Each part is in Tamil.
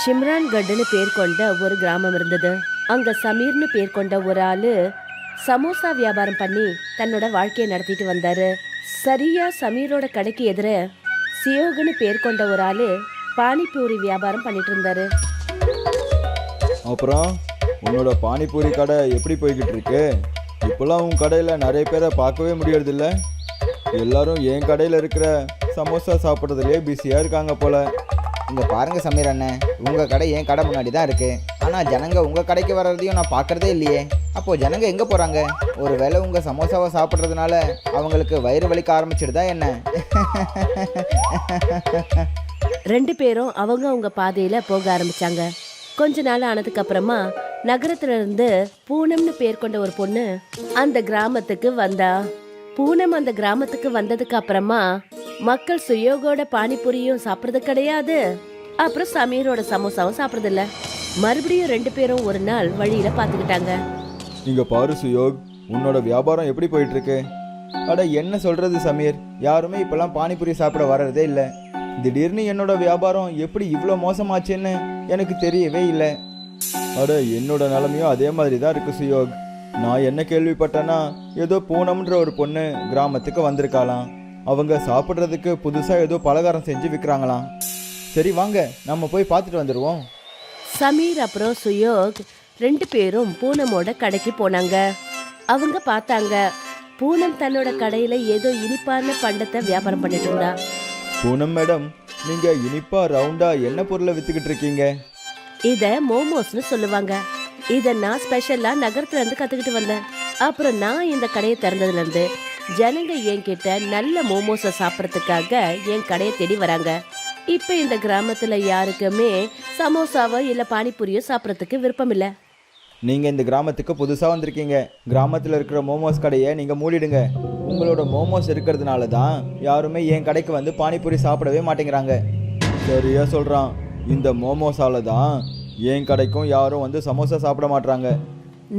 ஷிம்ரான்கட்னு பேர் கொண்ட ஒரு கிராமம் இருந்தது. அங்க சமீர்னு பேர் கொண்ட ஒரு ஆளு சமோசா வியாபாரம் பண்ணி தன்னோட வாழ்க்கையை நடத்திட்டு வந்தாரு. சரியா சமீரோட கடைக்கு எதிர சியோகுன்னு பேர் கொண்ட ஒரு ஆளு பானிபூரி வியாபாரம் பண்ணிட்டு இருந்தாரு. அப்புறம் உன்னோட பானிபூரி கடை எப்படி போய்கிட்டு இருக்கு? இப்போல்லாம் உன் கடையில் நிறைய பேரை பார்க்கவே முடியறதில்ல. எல்லாரும் என் கடையில் இருக்கிற சமோசா சாப்பிட்றதுலேயே பிஸியாக இருக்காங்க போல. இங்கே பாருங்கள் சமீர் அண்ணன், உங்கள் கடை என் கடை முன்னாடி தான் இருக்குது. ஆனால் ஜனங்க உங்கள் கடைக்கு வர்றதையும் நான் பார்க்குறதே இல்லையே. அப்போது ஜனங்க எங்கே போகிறாங்க? ஒரு வேளை உங்கள் சமோசாவை சாப்பிட்றதுனால அவங்களுக்கு வயிறு வலிக்க ஆரம்பிச்சிடுதா என்ன? ரெண்டு பேரும் அவங்க பாதையில போக ஆரம்பிச்சாங்க. கொஞ்ச நாள் ஆனதுக்கு அப்புறமா நகரத்துல இருந்து பூனம்னு பேர் கொண்ட ஒரு பொண்ணு அந்த கிராமத்துக்கு வந்தா. பூனம் அந்த கிராமத்துக்கு வந்ததுக்கு அப்புறமா மக்கள் சுயோகோட பானிபூரியும் சாப்பிடுறது கிடையாது, அப்புறம் சமீரோட சமோசாவும் சாப்பிடுறது இல்ல. மறுபடியும் ரெண்டு பேரும் ஒரு நாள் வழியில பாத்துக்கிட்டாங்க. இங்க பாரு சுயோக், உன்னோட வியாபாரம் எப்படி போயிட்டு இருக்கு? அட என்ன சொல்றது சமீர், யாருமே இப்பெல்லாம் பானிபூரி சாப்பிட வர்றதே இல்லை. திடீர்னு என்னோட வியாபாரம் எப்படி இவ்வளோ மோசமாச்சுன்னு எனக்கு தெரியவே இல்லை. அட என்னோட நிலைமையும் அதே மாதிரி தான் இருக்கு சுயோக். நான் என்ன கேள்விப்பட்டேன்னா, ஏதோ பூனம்ன்ற ஒரு பொண்ணு கிராமத்துக்கு வந்திருக்காளாம். அவங்க சாப்பிட்றதுக்கு புதுசாக ஏதோ பலகாரம் செஞ்சு விற்கிறாங்களாம். சரி வாங்க நம்ம போய் பார்த்துட்டு வந்துடுவோம். சமீர் அப்புறம் சுயோக் ரெண்டு பேரும் பூனமோட கடைக்கு போனாங்க. அவங்க பார்த்தாங்க பூனம் தன்னோட கடையில ஏதோ இனிப்பான பண்டத்தை வியாபாரம் பண்ணிட்டு இருந்தா. பூனம் மேடம், நீங்க இனிப்பா ரவுண்டா என்ன பொருளை வித்துக்கிட்டு இருக்கீங்க? இத மோமோஸ்னு சொல்லுவாங்க. இத நான் ஸ்பெஷலா நகரத்துல இருந்து கத்துக்கிட்டு வந்தேன். அப்புறம் நான் இந்த கடையை திறந்ததுல இருந்து ஜனங்க என்கிட்ட நல்ல மோமோஸை சாப்பிட்றதுக்காக என் கடையை தேடி வராங்க. இப்ப இந்த கிராமத்துல யாருக்குமே சமோசாவோ இல்ல பானிபூரியோ சாப்பிட்றதுக்கு விருப்பம் இல்ல. நீங்கள் இந்த கிராமத்துக்கு புதுசாக வந்திருக்கீங்க. கிராமத்தில் இருக்கிற மோமோஸ் கடையை நீங்கள் மூடிடுங்க. உங்களோட மோமோஸ் இருக்கிறதுனால தான் யாருமே என் கடைக்கு வந்து பானிபூரி சாப்பிடவே மாட்டேங்கிறாங்க. சரியா சொல்கிறான். இந்த மோமோஸால தான் என் கடைக்கும் யாரும் வந்து சமோசா சாப்பிட மாட்றாங்க.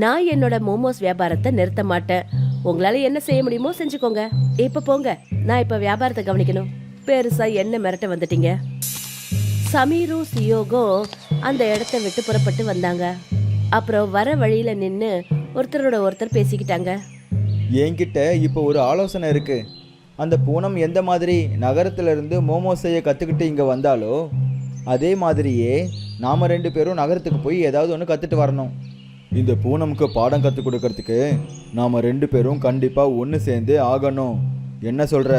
நான் என்னோட மோமோஸ் வியாபாரத்தை நிறுத்த மாட்டேன். உங்களால என்ன செய்ய முடியுமோ செஞ்சுக்கோங்க. இப்ப போங்க, நான் இப்ப வியாபாரத்தை கவனிக்கணும். பெருசா என்ன மிரட்ட வந்துட்டீங்க? சமீரும் சியோகும் அந்த இடத்த விட்டு புறப்பட்டு வந்தாங்க. அப்புறம் வர வழியில நின்று ஒருத்தரோட ஒருத்தர் பேசிக்கிட்டாங்க. என்கிட்ட இப்போ ஒரு ஆலோசனை இருக்கு. அந்த பூனம் எந்த மாதிரி நகரத்துல இருந்து மோமோஸ் செய்ய கற்றுக்கிட்டு இங்கே வந்தாலோ அதே மாதிரியே நாம் ரெண்டு பேரும் நகரத்துக்கு போய் ஏதாவது ஒன்று கற்றுட்டு வரணும். இந்த பூனமுக்கு பாடம் கற்றுக் கொடுக்கறதுக்கு நாம் ரெண்டு பேரும் கண்டிப்பாக ஒன்று சேர்ந்து ஆகணும். என்ன சொல்கிற?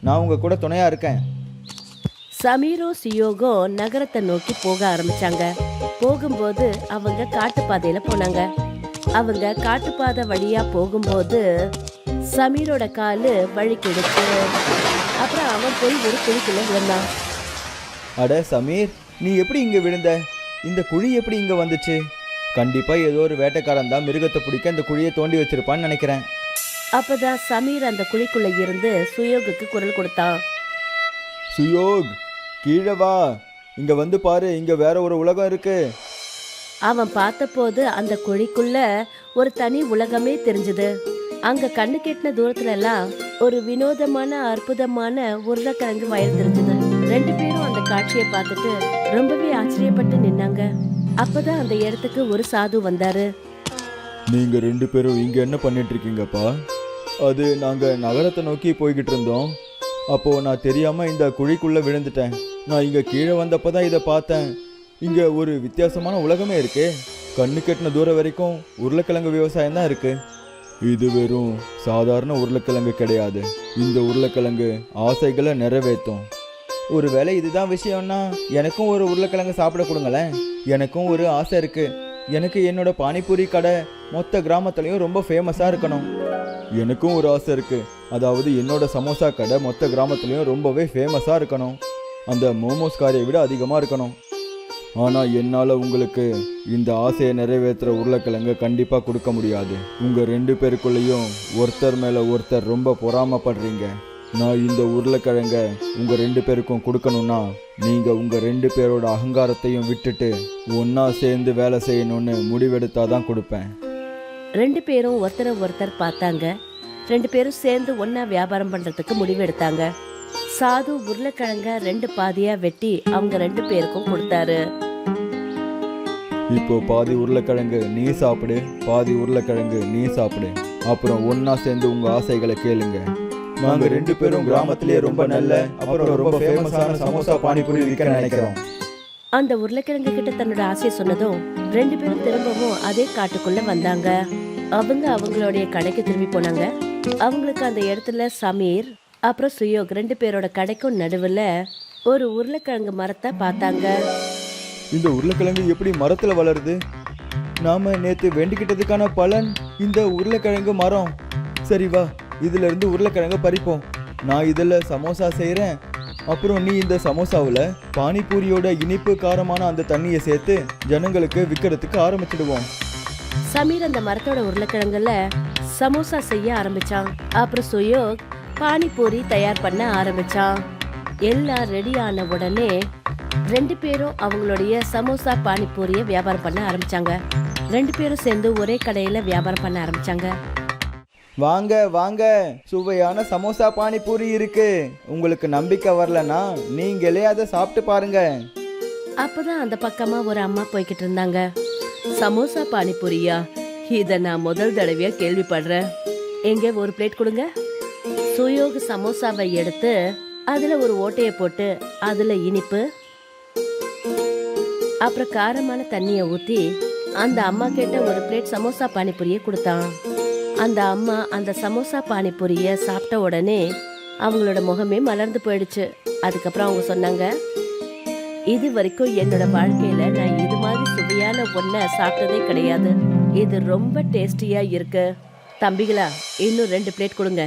நான் உங்கள் கூட துணையாக இருக்கேன். சமீரும் சியோகும் நகரத்தை நோக்கி போக ஆரம்பிச்சாங்க. போகும்போது அவங்க காட்டுப்பாதையில போனாங்க. அவங்க காட்டுப்பாதை வழியா போகும்போது சமீரோட காலு வழி கிடைச்சு. அப்புறம் அவன் போய் ஒரு குழிக்குள்ள விழுந்தான். அட சமீர், நீ எப்படி இங்கே விழுந்த? இந்த குழி எப்படி இங்கே வந்துச்சு? கண்டிப்பாக ஏதோ ஒரு வேட்டைக்காரன் தான் மிருகத்தை பிடிக்க இந்த குழியை தோண்டி வச்சிருப்பான்னு நினைக்கிறேன். அப்பதான் சமீர் அந்த குழிக்குள்ள இருந்து சுயோகுக்கு குரல் கொடுத்தான். சுயோக், கீழே வா, இங்கே வந்து பாரு, இங்கே வேற ஒரு உலகம் இருக்கு. அவன் பார்த்தபோது அந்த குழிக்குள்ள ஒரு தனி உலகமே தெரிஞ்சது. அங்க கண்ணு கெட்டின தூரத்துல எல்லாம் ஒரு வினோதமான அற்புதமான உருளைக்கிழங்கு வயல் தெரிஞ்சது. ரெண்டு பேரும் அந்த காட்சியை பார்த்துட்டு ரொம்பவே ஆச்சரியப்பட்டு நின்னாங்க. அப்பதான் அந்த இடத்துக்கு ஒரு சாது வந்தாரு. நீங்க ரெண்டு பேரும் இங்க என்ன பண்ணிட்டு இருக்கீங்கப்பா? அது நாங்க நகரத்தை நோக்கி போய்கிட்டு இருந்தோம். அப்போ நான் தெரியாம இந்த குழிக்குள்ள விழுந்துட்டேன். நான் இங்க கீழே வந்தப்பதான் இதை பார்த்தேன். இங்க ஒரு வித்தியாசமான உலகமே இருக்கு. கண்ணு கெட்டின தூரம் வரைக்கும் உருளைக்கிழங்கு விவசாயம் தான் இருக்கு. இது வெறும் சாதாரண உருளைக்கிழங்கு கிடையாது. இந்த உருளைக்கிழங்கு ஆசைகளை நிறைவேற்றும். ஒருவேளை இதுதான் விஷயம்னா எனக்கும் ஒரு உருளைக்கிழங்கு சாப்பிட கொடுங்களேன். எனக்கும் ஒரு ஆசை இருக்கு. எனக்கு என்னோட பானிபூரி கடை மொத்த கிராமத்துலேயும் ரொம்ப ஃபேமஸாக இருக்கணும். எனக்கும் ஒரு ஆசை இருக்குது. அதாவது என்னோட சமோசா கடை மொத்த கிராமத்துலேயும் ரொம்பவே ஃபேமஸாக இருக்கணும். அந்த மோமோஸ் காரியை விட அதிகமாக இருக்கணும். ஆனால் என்னால் உங்களுக்கு இந்த ஆசையை நிறைவேற்றுற உருளைக்கிழங்கை கண்டிப்பாக கொடுக்க முடியாது. உங்கள் ரெண்டு பேருக்குள்ளேயும் ஒருத்தர் மேலே ஒருத்தர் ரொம்ப பொறாமப்படுறீங்க. நான் இந்த உருளைக்கிழங்கை உங்கள் ரெண்டு பேருக்கும் கொடுக்கணும்னா நீங்கள் உங்கள் ரெண்டு பேரோட அகங்காரத்தையும் விட்டுட்டு ஒன்றா சேர்ந்து வேலை செய்யணும்னு முடிவெடுத்தாதான் கொடுப்பேன். ரெண்டு பேரும் ஒருத்தரை ஒருத்தர் பார்த்தாங்க. ரெண்டு பேரும் சேர்ந்து ஒன்னா வியாபாரம் பண்றதுக்கு முடிவு எடுத்தாங்க. சாது உருளைக்கிழங்க 2 பாதியா வெட்டி அவங்க 2 பேருக்கும் கொடுத்தாரு. இப்போ பாதி உருளைக்கிழங்கு நீ சாப்பிடு, பாதி உருளைக்கிழங்கு நீ சாப்பிடு. அப்புறம் ஒண்ணா சேர்ந்து உங்க ஆசைகளை கேளுங்க. நாங்க 2 பேரும் கிராமத்திலேயே ரொம்ப நல்ல அப்புறம் ரொம்ப ஃபேமஸான சமோசா பானிபூரி விற்க நினைக்கிறோம். அந்த உருளைக்கிழங்கு கிட்ட தன்னோட ஆசையை சொன்னதும் 2 பேரும் திரும்பவும் அதே காட்டுக்குள்ள வந்தாங்க. அவங்க அவங்களுடைய கடைக்கு திரும்பி போனாங்க. அவங்களுக்கு அந்த இடத்துல சமீர் அப்புறம் சுயோக் 2 பேரோட கடைக்கும் நடுவுல ஒரு உருளைக்கிழங்கு மரத்தை பார்த்தாங்க. இந்த உருளைக்கிழங்கு எப்படி மரத்துல வளருது? நாம நேத்து வேண்டிக்கிட்டதுக்கான பலன் இந்த உருளைக்கிழங்கு மரம். சரி வா, இதுல இருந்து உருளைக்கிழங்கு பறிப்போம். நான் இதுல சமோசா செய்யறேன். அப்புறம் நீ இந்த சமோசாவில் பானிபூரியோட இனிப்பு காரமான அந்த தண்ணியை சேர்த்து ஜனங்களுக்கு விற்கிறதுக்கு ஆரம்பிச்சிடுவோம். சமீர் அந்த மரத்தோட உருளைக்கிழங்குல சமோசா செய்ய ஆரம்பிச்சான். அப்புறம் சுயோக் பானிபூரி தயார் பண்ண ஆரம்பிச்சான். எல்லாம் ரெடி ஆன உடனே 2 பேரும் அவங்களுடைய சமோசா பானிபூரிய வியாபாரம் பண்ண ஆரம்பிச்சாங்க. 2 பேரும் சேர்ந்து ஒரே கடையில வியாபாரம் பண்ண ஆரம்பிச்சாங்க. வாங்க வாங்க, சுவையான சமோசா பானிபூரி இருக்கு. உங்களுக்கு நம்பிக்கை வரலனா நீங்களே அதை சாப்பிட்டு பாருங்க. அப்பதான் அந்த பக்கமா ஒரு அம்மா போய்கிட்டு இருந்தாங்க. சமோசா பானிபூரியா? இத நான் முதல் தடவையா கேள்விப்படுறேன். எங்க ஒரு பிளேட் கொடுங்க. சுயோக் சமோசாவை எடுத்து அதுல ஒரு ஓட்டைய போட்டு அதுல இனிப்பு அப்புறம் காரமான தண்ணிய ஊத்தி அந்த அம்மா கிட்ட ஒரு பிளேட் சமோசா பானிபூரிய கொடுத்தான். அந்த அம்மா அந்த சமோசா பானிபூரிய சாப்பிட்ட உடனே அவங்களோட முகமே மலர்ந்து போயிடுச்சு. அதுக்கப்புறம் அவங்க சொன்னாங்க, இது வரைக்கும் என்னோட வாழ்க்கையில நான் இது மாதிரி சுவையான ஒன்ன சாப்பிட்டதே கிடையாது. இது ரொம்ப டேஸ்டியா இருக்கு. தம்பிகளா, இன்னும் 2 பிளேட் கொடுங்க.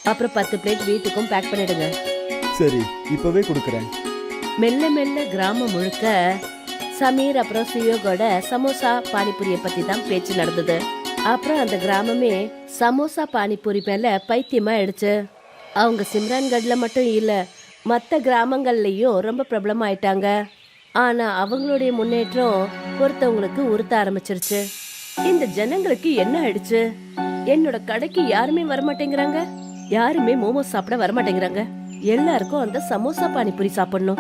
அப்புறம் 10 பிளேட் வீட்டுக்கும் பேக் பண்ணிடுங்க. சரி, இப்பவே கொடுக்குறேன். மெல்ல மெல்ல கிராமம் முழுக்க சமீர் அப்புறம் சுயோகோட சமோசா பானிபூரிய பத்தி தான் பேச்சு நடந்தது. அப்புறம் அந்த கிராமமே சமோசா பானிபூரி மேல பைத்தியமா ஆயிடுச்சு. அவங்க சிம்ரான்கட்ல மட்டும் இல்ல, மற்ற கிராமங்கள்லயும் ரொம்ப பிரபலம் ஆயிட்டாங்க. ஆனா அவங்களுடைய முன்னேற்றம் ஒருத்தவங்களுக்கு உறுத்த ஆரம்பிச்சிருச்சு. இந்த ஜனங்களுக்கு என்ன ஆயிடுச்சு? என்னோட கடைக்கு யாருமே வரமாட்டேங்கிறாங்க. யாருமே மோமோஸ் சாப்பிட வரமாட்டேங்கிறாங்க. எல்லாருக்கும் அந்த சமோசா பானிபூரி சாப்பிடணும்.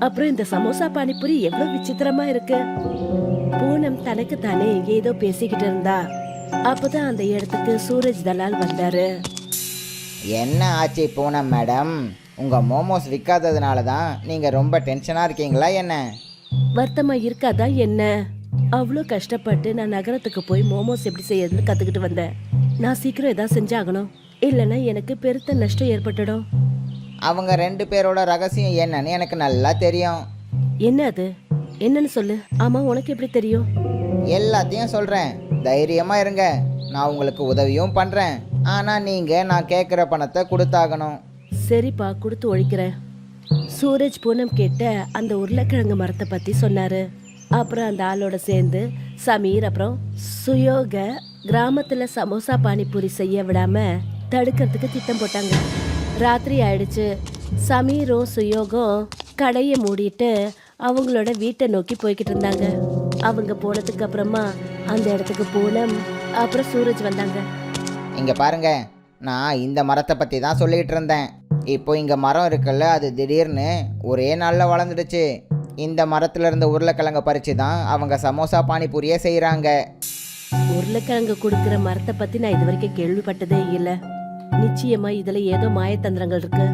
அப்புறம் இந்த சமோசா பானிபூரி எவ்வளவு விசித்திரமா இருக்கு. பூனம் தனக்கு தானே ஏதோ பேசிக்கிட்டு இருந்தா. அப்பதான் அந்த இடத்துக்கு சூரஜ் தலால் வந்தாரு. என்ன ஆச்சு பூனம் மேடம்? உங்க மோமோஸ் விற்காததுனால தான் நீங்க ரொம்ப டென்ஷனா இருக்கீங்களா என்ன? வருத்தமா இருக்காதா என்ன? அவ்வளோ கஷ்டப்பட்டு நான் நகரத்துக்கு போய் மோமோஸ் எப்படி செய்யறதுன்னு கத்துக்கிட்டு வந்தேன். நான் சீக்கிரம் ஏதாவது செஞ்சாகணும், இல்லைன்னா எனக்கு பெருத்த நஷ்டம் ஏற்பட்டுடும். அவங்க 2 பேரோட ரகசியம் என்னன்னு எனக்கு நல்லா தெரியும். என்ன அது? என்னன்னு சொல்லு. ஆமா, உனக்கு எப்படி தெரியும்? எல்லாத்தையும் சொல்றேன், தைரியமா இருங்க. நான் உங்களுக்கு உதவியும் பண்றேன். ஆனா நீங்க நான் கேட்குற பணத்தை கொடுத்தாகணும். சரிப்பா, கொடுத்து ஒழிக்கிறேன். சூரஜ் பூனம் கேட்ட அந்த உருளைக்கிழங்கு மரத்தை பத்தி சொன்னாரு. அப்புறம் அந்த ஆளோட சேர்ந்து சமீர் அப்புறம் சுயோக கிராமத்துல சமோசா பானிபூரி செய்ய விடாம தடுக்கிறதுக்கு திட்டம் போட்டாங்க. ராத்திரி ஆயிடுச்சு. சமீரும் சுயோகம் கடையை மூடிட்டு அவங்களோட வீட்டை நோக்கி போய்கிட்டு இருந்தாங்க. அவங்க போனதுக்கு அப்புறமா அந்த இடத்துக்கு பூனம் அப்புறம் சூரஜ் வந்தாங்க. இங்க பாருங்க, நான் இந்த மரத்தை பத்தி தான் சொல்லிட்டு இருந்தேன். இப்போ இங்க மரம் இருக்குல்ல, அது திடீர்னு ஒரே நாள்ல வளர்ந்துடுச்சு. இந்த மரத்துல இருந்த உருளைக்கிழங்க பறிச்சு தான் அவங்க சமோசா பானிபூரியே செய்யறாங்க. உருளைக்கிழங்கு கொடுக்கிற மரத்தை பத்தி நான் இது வரைக்கும் கேள்விப்பட்டதே இல்ல. நிச்சயமா இதுல ஏதோ மாயத்தந்திரங்கள் இருக்கு.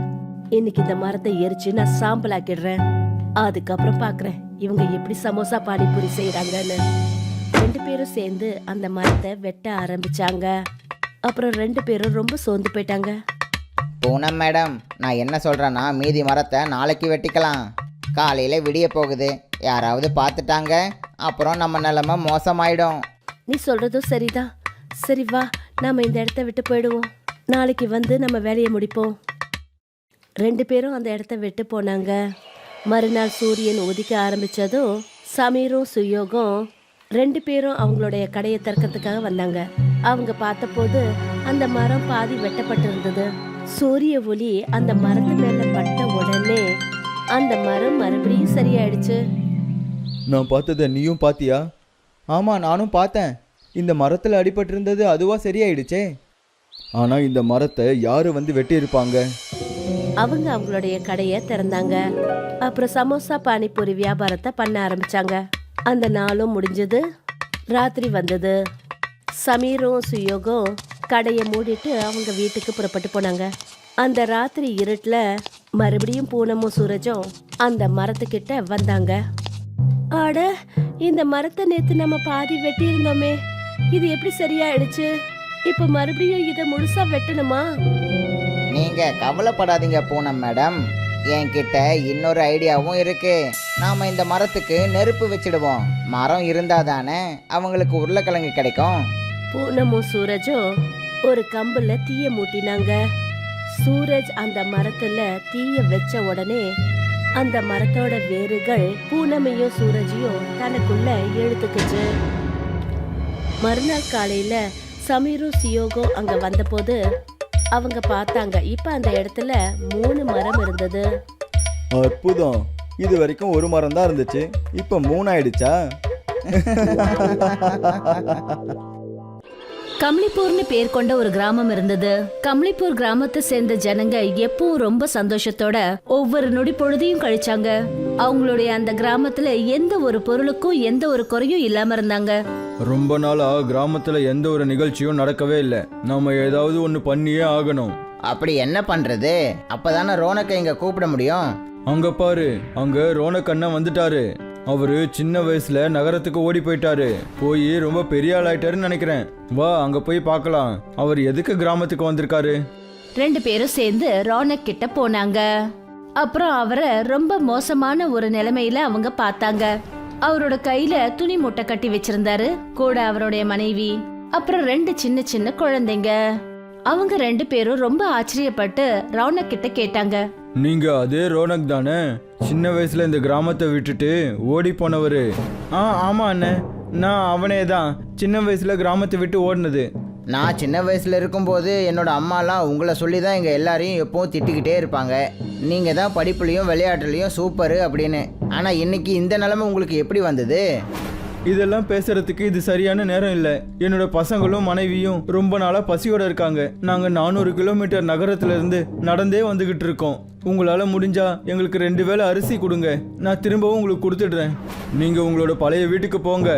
இன்னைக்கு இந்த மரத்தை எரிச்சு நான் சாம்பல் ஆக்கிடுறேன். அதுக்கப்புறம் பாக்குறேன் இவங்க எப்படி சமோசா பானிபூரி செய்யறாங்கன்னு. 2 பேரும் சேர்ந்து அந்த மரத்தை வெட்ட ஆரம்பிச்சாங்க. அப்புறம் 2 பேரும் ரொம்ப சோர்ந்து போயிட்டாங்க. பூனம் மேடம், நான் என்ன சொல்றேன்னா, மீதி மரத்தை நாளைக்கு வெட்டிக்கலாம். காலையில விடிய போகுது, யாராவது பார்த்துட்டாங்க அப்புறம் நம்ம நிலைமை மோசமாயிடும். நீ சொல்றதும் சரிதான். சரி வா, நாம இந்த இடத்த விட்டு போயிடுவோம். நாளைக்கு வந்து நம்ம வேலையை முடிப்போம். 2 பேரும் அந்த இடத்த விட்டு போனாங்க. மறுநாள் சூரியன் உதிக்க ஆரம்பிச்சதும் சமீரும் சுயோகம் 2 பேரும் அவங்களுடைய கடையை திறக்கிறதுக்காக வந்தாங்க. அவங்க பார்த்தபோது அந்த மரம் பாதி வெட்டப்பட்டிருந்தது. சூரிய ஒளி அந்த மரத்து மேல பட்ட உடனே அந்த மரம் மறுபடியும் சரியாயிடுச்சு. நான் பார்த்ததை நீயும் பாத்தியா? ஆமா, நானும் பார்த்தேன். இந்த மரத்தில் அடிபட்டிருந்தது அதுவா சரியாயிடுச்சே. ஆனால் இந்த மரத்தை யார் வந்து வெட்டியிருப்பாங்க? அவங்க அவங்களுடைய கடைய திறந்தாங்க. அப்புறம் சமோசா பானிபூரி வியாபாரத்தை பண்ண ஆரம்பிச்சாங்க. அந்த நாளும் முடிஞ்சது. ராத்திரி வந்தது. சமீரும் சுயோகும் கடையை மூடிட்டு அவங்க வீட்டுக்கு புறப்பட்டு போனாங்க. அந்த ராத்திரி இருட்டுல மறுபடியும் பூனமும் சூரஜும் அந்த மரத்துக்கிட்ட வந்தாங்க. ஆட, இந்த மரத்தை நேத்து நம்ம பாதி வெட்டி இருந்தோமே, இது எப்படி சரியாயிடுச்சு? இப்ப மறுபடியும் இதை முழுசா வெட்டணுமா? நீங்க கவலைப்படாதீங்க பூனம் மேடம், என்கிட்ட இன்னொரு ஐடியாவும் இருக்கு. நாம இந்த மரத்துக்கு நெருப்பு வச்சிடுவோம். மரம் இருந்தா தானே அவங்களுக்கு உருளைக்கிழங்கு கிடைக்கும். பூனமும் சூரஜும் ஒரு கம்புல தீய மூட்டினாங்க. சூரஜ் அந்த மரத்துல தீய வச்ச உடனே அந்த மரத்தோட வேர்கள் பூனமையும் சூரஜையும் தனக்குள்ள இழுத்துக்குச்சு. மறுநாள் காலையில சமீரும் சியோகும் அங்க வந்தபோது அவங்க பார்த்தாங்க, இப்ப அந்த இடத்துல 3 மரம் இருந்தது. அற்புதம், இது வரைக்கும் ஒரு மரம் தான் இருந்துச்சு, இப்போ 3 ஆயிடுச்சா? கம்லிப்பூர்னு பேர் கொண்ட ஒரு கிராமம் இருந்தது. கம்லிப்பூர் கிராமத்தை சேர்ந்த ஜனங்க எப்பவும் ரொம்ப சந்தோஷத்தோட ஒவ்வொரு நொடி பொழுதையும் கழிச்சாங்க. அவங்களுடைய அந்த கிராமத்துல எந்த ஒரு பொருளுக்கும் எந்த ஒரு குறையும் இல்லாம இருந்தாங்க. ரொம்ப நாளா கிராமத்துல எந்த ஒரு நிகழ்ச்சியும் நடக்கவே இல்லை. நாம ஏதாவது ஒன்று பண்ணியே ஆகணும். அப்படி என்ன பண்றது? அப்பதானே ரோனக்கை இங்க கூப்பிட முடியும். அங்க பாரு, அங்க ரோனக் அண்ணன் வந்துட்டாரு. அவரு சின்ன வயசுல நகரத்துக்கு ஓடி போயிட்டாரு. போய் ரொம்ப பெரிய ஆள் ஆயிட்டாருன்னு நினைக்கிறேன். வா, அங்க போய் பார்க்கலாம். அவர் எதுக்கு கிராமத்துக்கு வந்திருக்காரு? 2 பேரும் சேர்ந்து ரோனக் கிட்ட போனாங்க. அப்புறம் அவரை ரொம்ப மோசமான ஒரு நிலைமையில அவங்க பார்த்தாங்க. அவரோட கையில துணி மூட்டை கட்டி வச்சிருந்தாரு. கூட அவருடைய மனைவி, அப்புறம் 2 சின்ன சின்ன குழந்தைங்க. அவங்க 2 பேரும் ரொம்ப ஆச்சரியப்பட்டு ரோனக் கிட்ட கேட்டாங்க, நீங்க அதே ரோனக் தானே, சின்ன வயசுல இந்த கிராமத்தை விட்டுட்டு ஓடி போனவரு? ஆமா அண்ணே, நான் அவனே தான். சின்ன வயசுல கிராமத்தை விட்டு ஓடினது. நான் சின்ன வயசுல இருக்கும்போது என்னோட அம்மாலாம் உங்களை சொல்லி தான் எங்கள் எல்லாரையும் எப்பவும் திட்டிக்கிட்டே இருப்பாங்க. நீங்கள் தான் படிப்புலையும் விளையாட்டுலையும் சூப்பரு அப்படின்னு. ஆனால் இன்னைக்கு இந்த நிலைமை உங்களுக்கு எப்படி வந்தது? இதெல்லாம் பேசுறதுக்கு இது சரியான நேரம் இல்லை. என்னோட பசங்களும் மனைவியும் ரொம்ப நாளா பசியோட இருக்காங்க. நாங்க 400 கிலோமீட்டர் நகரத்துல இருந்து நடந்தே வந்துகிட்டு இருக்கோம். உங்களால முடிஞ்சா எங்களுக்கு 2 வேளை அரிசி கொடுங்க, நான் திரும்பவும் உங்களுக்கு கொடுத்துடுறேன். நீங்க உங்களோட பழைய வீட்டுக்கு போங்க.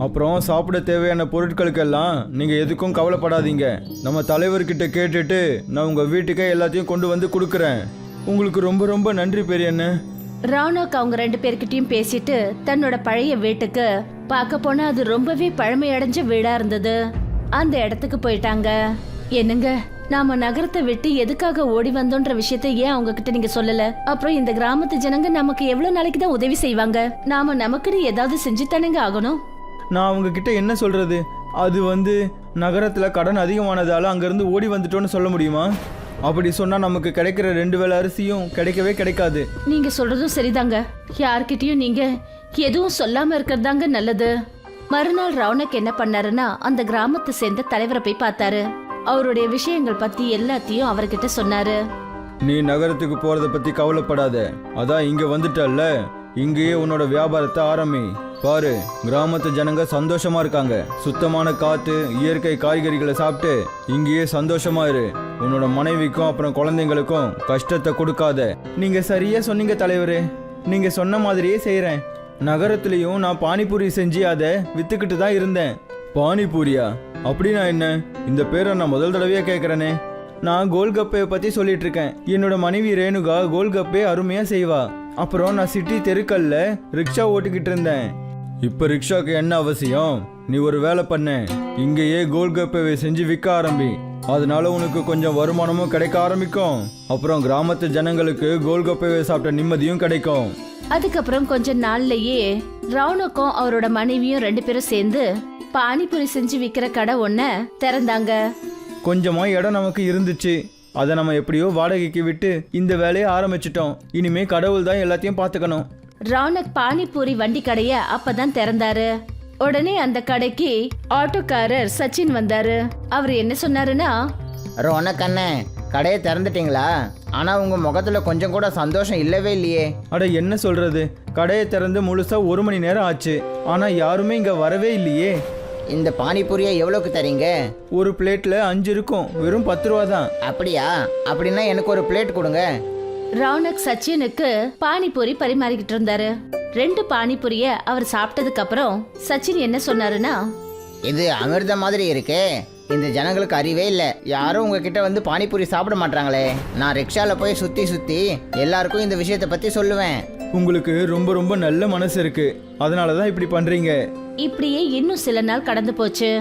அப்புறம் சாப்பிட தேவையான பொருட்களுக்கெல்லாம் நீங்க எதுக்கும் கவலைப்படாதீங்க. நம்ம தலைவர்கிட்ட கேட்டுட்டு நான் உங்க வீட்டுக்கே எல்லாத்தையும் கொண்டு வந்து கொடுக்குறேன். உங்களுக்கு ரொம்ப ரொம்ப நன்றி பெரியண்ணே. ராணோக் அவங்க 2 பேர்கிட்டயும் பேசிட்டு தன்னோட பழைய வீட்டுக்கு, பார்க்க போனா அது ரொம்பவே பழமையடைஞ்ச வீடா இருந்தது, அந்த இடத்துக்கு போயிட்டாங்க. என்னங்க, நாம நகரத்தை விட்டு எதுக்காக ஓடி வந்தோன்ற விஷயத்தை ஏன் அவங்க கிட்ட நீங்க சொல்லல? அப்புறம் இந்த கிராமத்து ஜனங்க நமக்கு எவ்வளவு நாளைக்கு தான் உதவி செய்வாங்க? நாம நமக்குன்னு ஏதாவது செஞ்சு தானேங்க ஆகணும். நான் அவங்க கிட்ட என்ன சொல்றது? அது நகரத்துல கடன் அதிகமானதால அங்கிருந்து ஓடி வந்துட்டோன்னு சொல்ல முடியுமா? அப்படி சொன்னா நமக்கு கிடைக்கிற 2 வேளை அரிசியும் கிடைக்கவே கிடைக்காது. நீங்க சொல்றதும் சரிதாங்க. யார்கிட்டயும் நீங்க எதுவும் சொல்லாம இருக்கிறதாங்க நல்லது. மறுநாள் ரவுனக் என்ன பண்ணாருன்னா அந்த கிராமத்தை சேர்ந்த தலைவரை போய் பார்த்தாரு. அவருடைய விஷயங்கள் பத்தி எல்லாத்தையும் அவர்கிட்ட சொன்னாரு. நீ நகரத்துக்கு போறத பத்தி கவலைப்படாத. அதான் இங்க வந்துட்டல்ல, இங்கேயே உன்னோட வியாபாரத்தை ஆரம்பி. பாரு, கிராமத்து ஜனங்க சந்தோஷமா இருக்காங்க. சுத்தமான காத்து, இயற்கை காய்கறிகளை சாப்பிட்டு இங்கேயே சந்தோஷமா இரு. உன்னோட மனைவிக்கும் அப்புறம் குழந்தைங்களுக்கும் கஷ்டத்தை கொடுக்காத. நீங்க சரியா சொன்னீங்க தலைவரே. நீங்க சொன்ன மாதிரியே செய்யறேன். நகரத்திலையும் நான் பானிபூரி செஞ்சு அதை வித்துக்கிட்டு தான் இருந்தேன். பானிபூரியா? அப்படின்னா என்ன? இந்த பேரை நான் முதல் தடவையா கேட்கறேனே. நான் கோல்கப்பையை பத்தி சொல்லிட்டு இருக்கேன். என்னோட மனைவி ரேணுகா கோல்கப்பே அருமையா செய்வா. அப்புறம் நான் சிட்டி தெருக்கல்ல ரிக்ஷா ஓட்டிக்கிட்டு இருந்தேன். இப்ப ரிக்ஷாக்கு என்ன அவசியம்? நீ ஒரு வேலை பண்ண, இங்கேயே கோல்கப்பையை செஞ்சு விற்க ஆரம்பி. அதனால உனக்கு கொஞ்சம் வருமானமும் கிடைக்க ஆரம்பிக்கும். அப்புறம் கிராமத்து ஜனங்களுக்கு கோல்கப்பையை சாப்பிட்ட நிம்மதியும் கிடைக்கும். அதுக்கப்புறம் கொஞ்ச நாள்லயே ரவுனக்கும் அவரோட மனைவியும் 2 பேரும் சேர்ந்து பானிபூரி செஞ்சு விக்கிற கடை ஒன்ன திறந்தாங்க. கொஞ்சமா இடம் நமக்கு இருந்துச்சு. அதை நம்ம எப்படியோ வாடகைக்கு விட்டு இந்த வேலையை ஆரம்பிச்சிட்டோம். இனிமே கடவுள் தான் எல்லாத்தையும் பார்த்துக்கணும். ரவுனக் பானிபூரி வண்டி கடைய அப்பதான் திறந்தாரு. உடனே அந்த கடைக்கு ஆட்டோக்காரர் சச்சின் வந்தாரு. அவர் என்ன சொன்னாருன்னா, ரோனக் அண்ணே, கடையை திறந்துட்டீங்களா? ஆனா உங்க முகத்துல கொஞ்சம் கூட சந்தோஷம் இல்லவே இல்லையே. அட என்ன சொல்றது, கடையை திறந்து முழுசா 1 மணி நேரம் ஆச்சு. ஆனா யாருமே இங்க வரவே இல்லையே. இந்த பானிபூரியை எவ்வளோக்கு தரீங்க? ஒரு பிளேட்ல 5 இருக்கும். வெறும் 10 ரூபா தான். அப்படியா? அப்படின்னா எனக்கு ஒரு பிளேட் கொடுங்க. ரௌனக் சச்சினுக்கு பானிபூரி பரிமாறிக்கிட்டு இருந்தாரு. 2 பானிபூரிய அவர் சாப்பிட்டதுக்கு அப்புறம் சச்சின் என்ன சொன்னாருன்னா, இது அமிர்த மாதிரி இருக்கே, இந்த ஜனங்களுக்கு அறிவே இல்லை, யாரும் உங்ககிட்ட வந்து பானிபூரி சாப்பிட மாட்டாங்களே. நான் ரிக்ஷாவில் போய் சுற்றி சுற்றி எல்லாருக்கும் இந்த விஷயத்தை பற்றி சொல்லுவேன். உங்களுக்கு ரொம்ப ரொம்ப நல்ல மனசு இருக்கு, அதனால தான் இப்படி பண்றீங்க. இப்படியே இன்னும் சில நாள் கடந்து போச்சு.